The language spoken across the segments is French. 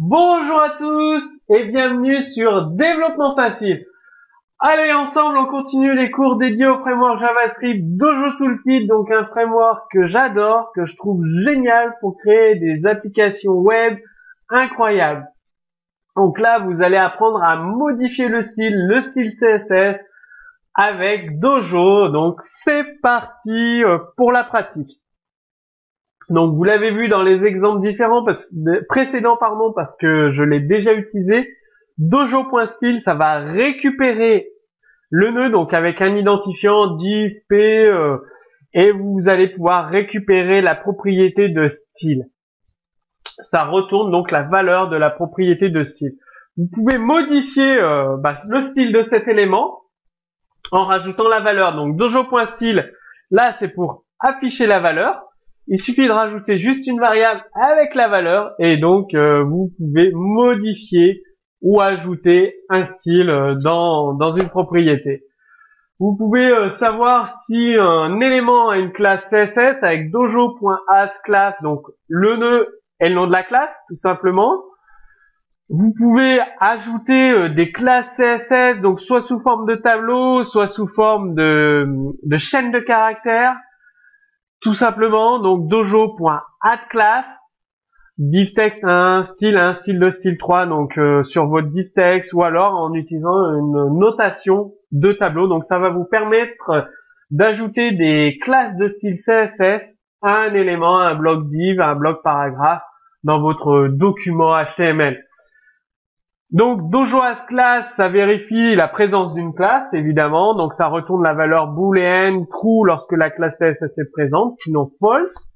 Bonjour à tous et bienvenue sur Développement Facile. Allez, ensemble, on continue les cours dédiés au framework JavaScript Dojo Toolkit, donc un framework que j'adore, que je trouve génial pour créer des applications web incroyables. Donc là, vous allez apprendre à modifier le style CSS avec Dojo. Donc c'est parti pour la pratique. Donc vous l'avez vu dans les exemples précédents, parce que je l'ai déjà utilisé. Dojo.style, ça va récupérer le nœud, donc avec un identifiant div p, et vous allez pouvoir récupérer la propriété de style. Ça retourne donc la valeur de la propriété de style. Vous pouvez modifier le style de cet élément en rajoutant la valeur. Donc dojo.style, là c'est pour afficher la valeur. Il suffit de rajouter juste une variable avec la valeur et donc vous pouvez modifier ou ajouter un style dans une propriété. Vous pouvez savoir si un élément a une classe CSS avec dojo.addClass, donc le nœud est le nom de la classe tout simplement. Vous pouvez ajouter des classes CSS, donc soit sous forme de tableau, soit sous forme de chaîne de caractères. Tout simplement, donc dojo.addClass, divtext un style de style 3, donc sur votre divtext, ou alors en utilisant une notation de tableau. Donc ça va vous permettre d'ajouter des classes de style CSS à un élément, à un bloc div, à un bloc paragraphe dans votre document HTML. Donc dojo.addClass, ça vérifie la présence d'une classe, évidemment. Donc ça retourne la valeur booléenne true lorsque la classe CSS est présente, sinon false.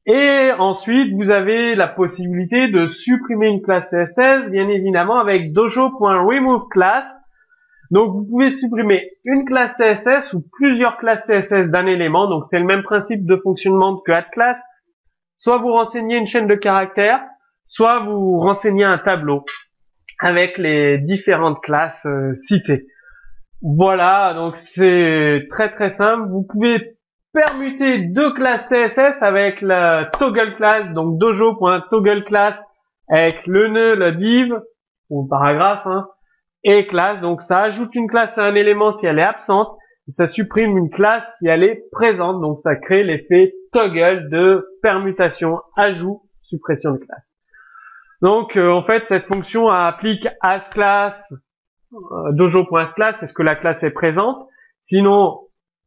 Et ensuite, vous avez la possibilité de supprimer une classe CSS, bien évidemment, avec dojo.removeClass. Donc vous pouvez supprimer une classe CSS ou plusieurs classes CSS d'un élément. Donc c'est le même principe de fonctionnement que addClass. Soit vous renseignez une chaîne de caractères, soit vous renseignez un tableau avec les différentes classes citées. Voilà, donc c'est très simple. Vous pouvez permuter deux classes CSS avec la toggle class, donc dojo.toggleClass avec le nœud, le div ou le paragraphe, et classe. Donc ça ajoute une classe à un élément si elle est absente, et ça supprime une classe si elle est présente. Donc ça crée l'effet toggle de permutation, ajout, suppression de classe. Donc en fait cette fonction applique addClass, dojo.addClass, est-ce que la classe est présente. Sinon,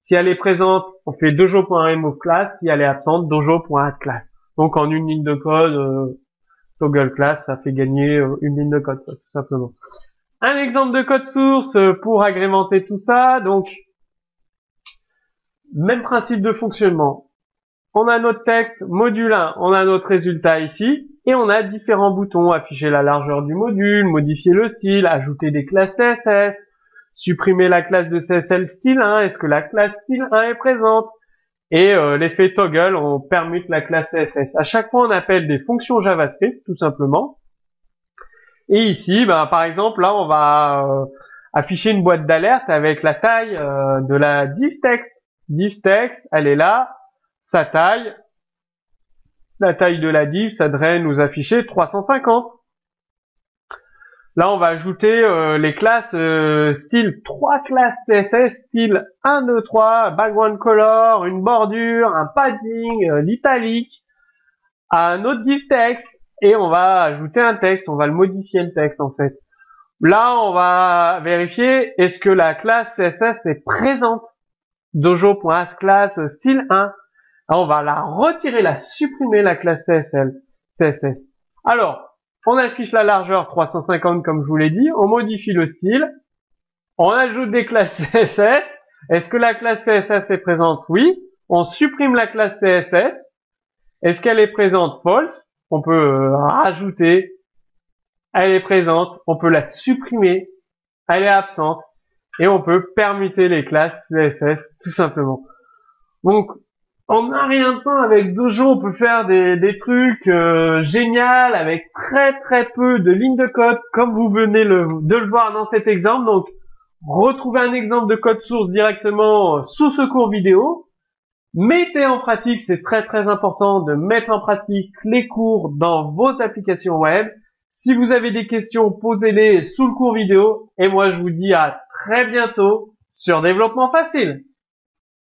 si elle est présente, on fait dojo.removeClass, si elle est absente, dojo.addClass. Donc en une ligne de code, toggleClass, ça fait gagner une ligne de code, tout simplement. Un exemple de code source pour agrémenter tout ça. Donc même principe de fonctionnement. On a notre texte, module 1, on a notre résultat ici, et on a différents boutons, afficher la largeur du module, modifier le style, ajouter des classes CSS, supprimer la classe de CSS style 1, est-ce que la classe style 1 est présente, et l'effet toggle, on permute la classe CSS. À chaque fois, on appelle des fonctions JavaScript, tout simplement. Et ici, par exemple, là, on va afficher une boîte d'alerte avec la taille de la divtext. Divtext, elle est là. Sa taille, la taille de la div, ça devrait nous afficher 350. Là, on va ajouter les classes style 3 classes CSS, style 1, 2, 3, background color, une bordure, un padding, l'italique, un autre div text, et on va ajouter un texte, on va le modifier le texte en fait. Là, on va vérifier est-ce que la classe CSS est présente. Dojo.addClass style 1. Là, on va la retirer, la supprimer, la classe CSS. Alors, on affiche la largeur 350 comme je vous l'ai dit, on modifie le style, on ajoute des classes CSS. Est-ce que la classe CSS est présente? Oui. On supprime la classe CSS. Est-ce qu'elle est présente? False. On peut rajouter. Elle est présente. On peut la supprimer. Elle est absente. Et on peut permuter les classes CSS tout simplement. Donc, en un rien de temps avec Dojo, on peut faire des trucs géniaux avec très peu de lignes de code, comme vous venez de le voir dans cet exemple. Donc, retrouvez un exemple de code source directement sous ce cours vidéo. Mettez en pratique, c'est très important de mettre en pratique les cours dans vos applications web. Si vous avez des questions, posez-les sous le cours vidéo. Et moi, je vous dis à très bientôt sur Développement Facile.